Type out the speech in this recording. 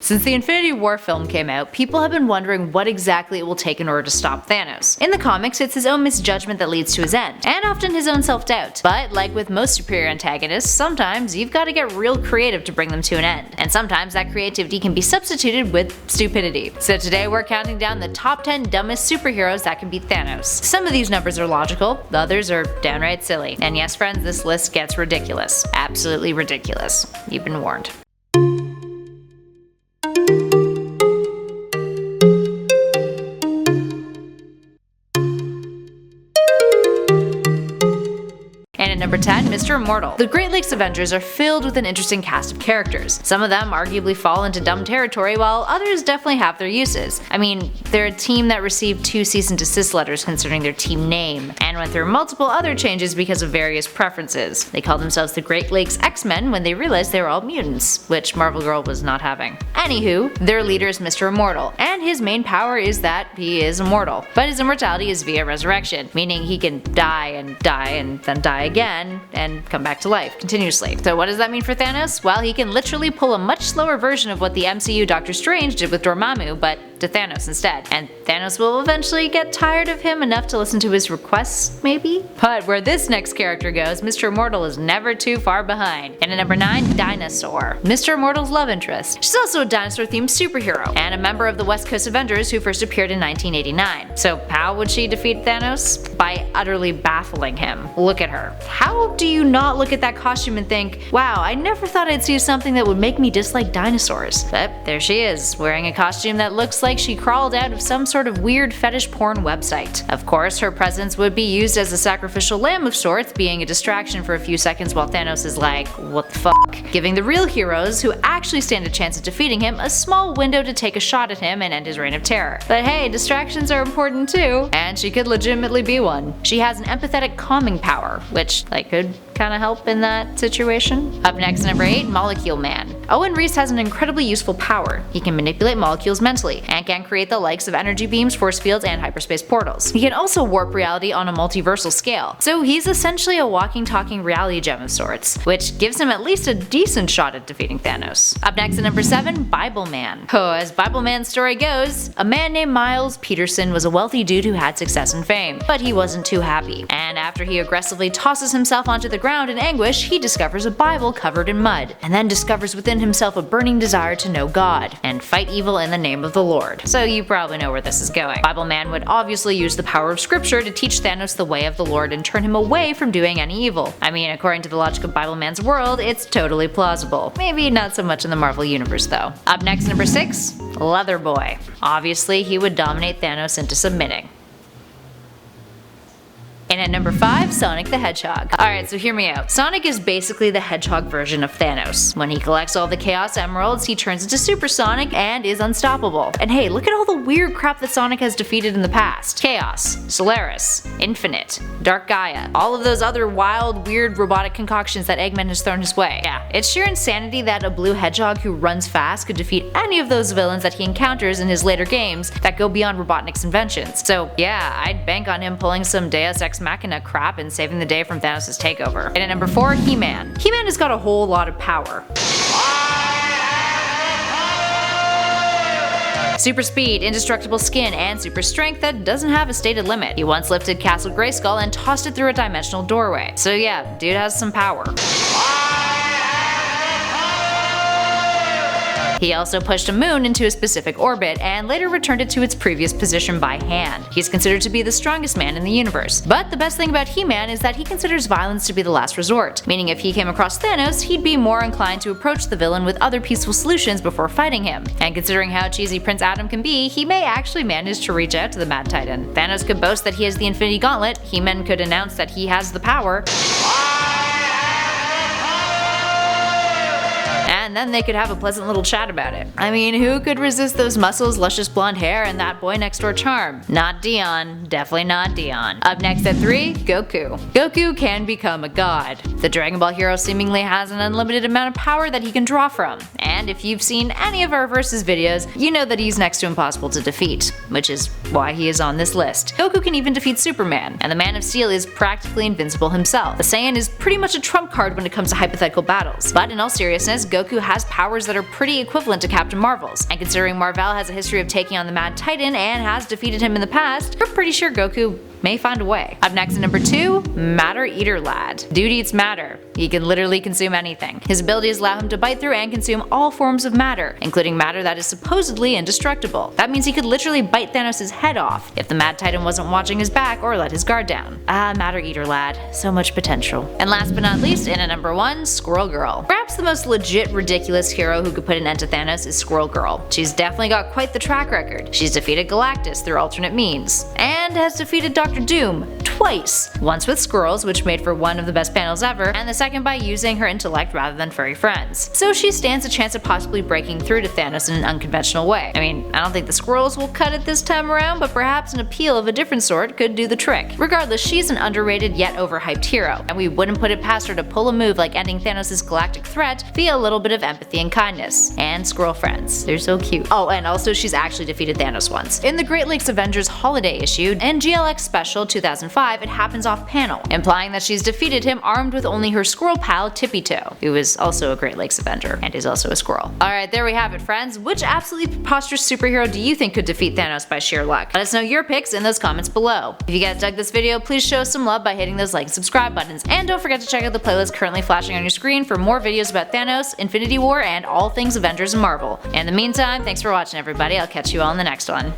Since the Infinity War film came out, people have been wondering what exactly it will take in order to stop Thanos. In the comics, it's his own misjudgment that leads to his end, and often his own self-doubt. But like with most superior antagonists, sometimes you've got to get real creative to bring them to an end. And sometimes that creativity can be substituted with stupidity. So today we're counting down the top 10 dumbest superheroes that can beat Thanos. Some of these numbers are logical, the others are downright silly. And yes friends, this list gets ridiculous. Absolutely ridiculous. You've been warned. And at number 10, Mr. Immortal. The Great Lakes Avengers are filled with an interesting cast of characters. Some of them arguably fall into dumb territory, while others definitely have their uses. I mean, they're a team that received 2 cease and desist letters concerning their team name, and went through multiple other changes because of various preferences. They called themselves the Great Lakes X-Men when they realized they were all mutants, which Marvel Girl was not having. Anywho, their leader is Mr. Immortal, and his main power is that he is immortal. But his immortality is via resurrection, meaning he can die and then die again and come back to life continuously. So what does that mean for Thanos? Well, he can literally pull a much slower version of what the MCU Doctor Strange did with Dormammu, but to Thanos instead. And Thanos will eventually get tired of him enough to listen to his requests, maybe? But where this next character goes, Mr. Immortal is never too far behind. And at number 9, Dinosaur. Mr. Immortal's love interest. She's also a dinosaur-themed superhero, and a member of the West Coast Avengers who first appeared in 1989. So how would she defeat Thanos? By utterly baffling him. Look at her. How do you not look at that costume and think, wow, I never thought I'd see something that would make me dislike dinosaurs? But there she is, wearing a costume that looks like she crawled out of some sort of weird fetish porn website. Of course, her presence would be used as a sacrificial lamb of sorts, being a distraction for a few seconds while Thanos is like, what the fuck? Giving the real heroes, who actually stand a chance of defeating him, a small window to take a shot at him and end his reign of terror. But hey, distractions are important too, and she could legitimately be one. She has an empathetic calming power, which could kind of help in that situation. Up next, number 8, Molecule Man. Owen Reese has an incredibly useful power. He can manipulate molecules mentally, and can create the likes of energy beams, force fields, and hyperspace portals. He can also warp reality on a multiversal scale, so he's essentially a walking talking reality gem of sorts, which gives him at least a decent shot at defeating Thanos. Up next at number 7, Bible Man. Oh, as Bible Man's story goes, a man named Miles Peterson was a wealthy dude who had success and fame, but he wasn't too happy. And after he aggressively tosses himself onto the ground in anguish, he discovers a Bible covered in mud, and then discovers within himself a burning desire to know God, and fight evil in the name of the Lord. So you probably know where this is going. Bible Man would obviously use the power of scripture to teach Thanos the way of the Lord and turn him away from doing any evil. I mean, according to the logic of Bible Man's world, it's totally plausible. Maybe not so much in the Marvel universe though. Up next, number 6, Leather Boy. Obviously, he would dominate Thanos into submitting. And at number 5, Sonic the Hedgehog. Alright, so hear me out. Sonic is basically the Hedgehog version of Thanos. When he collects all the Chaos Emeralds, he turns into Super Sonic and is unstoppable. And hey, look at all the weird crap that Sonic has defeated in the past. Chaos, Solaris, Infinite, Dark Gaia, all of those other wild, weird robotic concoctions that Eggman has thrown his way. Yeah, it's sheer insanity that a blue hedgehog who runs fast could defeat any of those villains that he encounters in his later games that go beyond Robotnik's inventions. So yeah, I'd bank on him pulling some Deus Ex Machina crap and saving the day from Thanos' takeover. And at number 4, He-Man. He-Man has got a whole lot of power. Super speed, indestructible skin, and super strength that doesn't have a stated limit. He once lifted Castle Grayskull and tossed it through a dimensional doorway. So yeah, dude has some power. He also pushed a moon into a specific orbit and later returned it to its previous position by hand. He's considered to be the strongest man in the universe. But the best thing about He-Man is that he considers violence to be the last resort, meaning if he came across Thanos, he'd be more inclined to approach the villain with other peaceful solutions before fighting him. And considering how cheesy Prince Adam can be, he may actually manage to reach out to the Mad Titan. Thanos could boast that he has the Infinity Gauntlet, He-Man could announce that he has the power, and then they could have a pleasant little chat about it. I mean, who could resist those muscles, luscious blonde hair, and that boy next door charm? Not Dion. Definitely not Dion. Up next at 3, Goku. Goku can become a god. The Dragon Ball hero seemingly has an unlimited amount of power that he can draw from, and if you've seen any of our Versus videos, you know that he's next to impossible to defeat, which is why he is on this list. Goku can even defeat Superman, and the Man of Steel is practically invincible himself. The Saiyan is pretty pretty much a trump card when it comes to hypothetical battles. But in all seriousness, Goku has powers that are pretty equivalent to Captain Marvel's, and considering Marvel has a history of taking on the Mad Titan and has defeated him in the past, we're pretty sure Goku may find a way. Up next at number 2, Matter Eater Lad. Dude eats matter. He can literally consume anything. His abilities allow him to bite through and consume all forms of matter, including matter that is supposedly indestructible. That means he could literally bite Thanos' head off if the Mad Titan wasn't watching his back or let his guard down. Ah, Matter Eater Lad. So much potential. And last but not least, in at number 1, Squirrel Girl. Perhaps the most legit ridiculous hero who could put an end to Thanos is Squirrel Girl. She's definitely got quite the track record. She's defeated Galactus through alternate means, and has defeated Dr. Doom twice. Once with squirrels, which made for one of the best panels ever, and the second by using her intellect rather than furry friends. So she stands a chance of possibly breaking through to Thanos in an unconventional way. I mean, I don't think the squirrels will cut it this time around, but perhaps an appeal of a different sort could do the trick. Regardless, she's an underrated yet overhyped hero, and we wouldn't put it past her to pull a move like ending Thanos' galactic threat via a little bit of empathy and kindness. And squirrel friends. They're so cute. Oh, and also she's actually defeated Thanos once. In the Great Lakes Avengers Holiday issue and GLX Special 2005, it happens off panel, implying that she's defeated him armed with only her squirrel pal Tippy Toe, who is also a Great Lakes Avenger and is also a squirrel. Alright, there we have it, friends. Which absolutely preposterous superhero do you think could defeat Thanos by sheer luck? Let us know your picks in those comments below. If you guys dug this video, please show us some love by hitting those like and subscribe buttons, and don't forget to check out the playlist currently flashing on your screen for more videos about Thanos, Infinity War, and all things Avengers and Marvel. In the meantime, thanks for watching everybody. I'll catch you all in the next one.